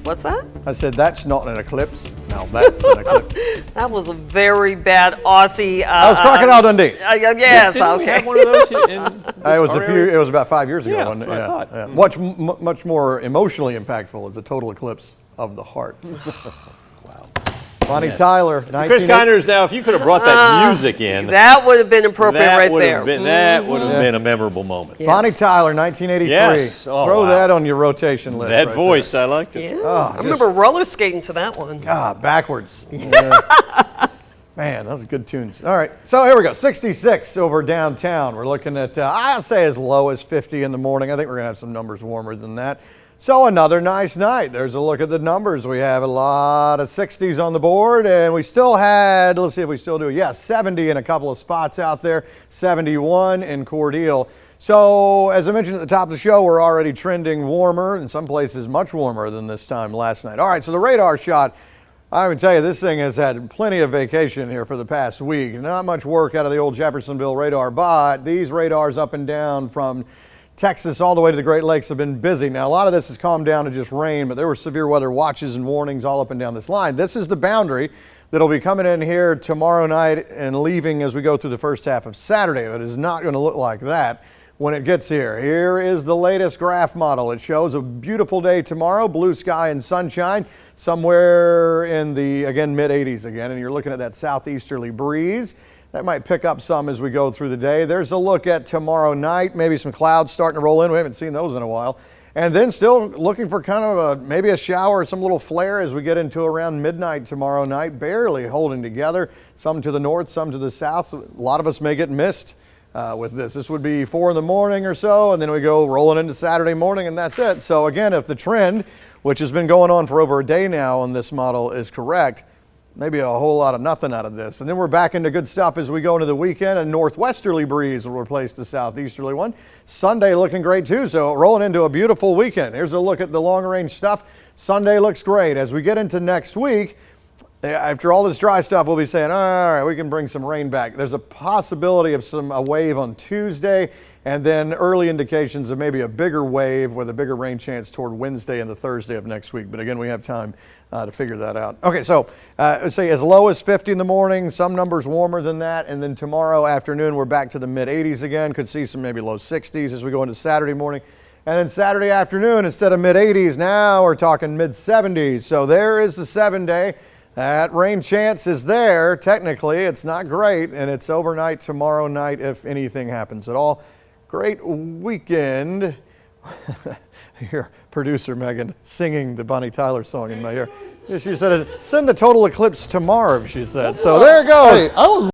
What's that? I said, that's not an eclipse. Now that's an eclipse. That was a very bad Aussie. That was Crocodile Dundee. Yes, Didn't we okay. have one of those in It was about 5 years ago. Yeah, wasn't it? that's what I Yeah. Much more emotionally impactful is a total eclipse of the heart. Wow. Bonnie Tyler, Chris Kinders, now, if you could have brought that music in, That would have been appropriate that right would there. have been that would have been a memorable moment. Yes. Bonnie Tyler, 1983. Yes. Oh, Throw wow. that on your rotation list. That right voice, I liked it. Yeah. Oh, I remember roller skating to that one. there. Backwards. Man, those are good tunes. All right, so here we go. 66 over downtown. We're looking at, I'll say as low as 50 in the morning. I think we're going to have some numbers warmer than that. So another nice night. There's a look at the numbers. We have a lot of 60s on the board, and we still had, let's see if we still do, 70 in a couple of spots out there, 71 in Cordele. So as I mentioned at the top of the show, we're already trending warmer, in some places much warmer than this time last night. All right, so the radar shot, I would tell you this thing has had plenty of vacation here for the past week. Not much work out of the old Jeffersonville radar, but these radars up and down from Texas all the way to the Great Lakes have been busy. Now, a lot of this has calmed down to just rain, but there were severe weather watches and warnings all up and down this line. This is the boundary that'll be coming in here tomorrow night and leaving as we go through the first half of Saturday. But it is not going to look like that when it gets here. Here is the latest graph model. It shows a beautiful day tomorrow, blue sky and sunshine, somewhere in the, again, mid-80s again, and you're looking at that southeasterly breeze. That might pick up some as we go through the day. There's a look at tomorrow night, maybe some clouds starting to roll in. We haven't seen those in a while. And then still looking for kind of maybe a shower or some little flare as we get into around midnight tomorrow night, barely holding together, some to the north, some to the south. A lot of us may get missed with this. This would be 4 in the morning or so, and then we go rolling into Saturday morning, and that's it. So again, if the trend, which has been going on for over a day now on this model, is correct, maybe a whole lot of nothing out of this. And then we're back into good stuff as we go into the weekend. A northwesterly breeze will replace the southeasterly one. Sunday looking great too, so rolling into a beautiful weekend. Here's a look at the long range stuff. Sunday looks great. As we get into next week, after all this dry stuff, we'll be saying, all right, we can bring some rain back. There's a possibility of a wave on Tuesday, and then early indications of maybe a bigger wave with a bigger rain chance toward Wednesday and the Thursday of next week. But again, we have time to figure that out. Okay, so let's say as low as 50 in the morning, some numbers warmer than that, and then tomorrow afternoon we're back to the mid-80s again. Could see some maybe low 60s as we go into Saturday morning. And then Saturday afternoon, instead of mid-80s, now we're talking mid-70s. So there is the 7-day. That rain chance is there. Technically, it's not great, and it's overnight tomorrow night if anything happens at all. Great weekend. Your producer, Megan, singing the Bonnie Tyler song in my ear. She said, send the total eclipse tomorrow, she said. So there it goes. Hey, I was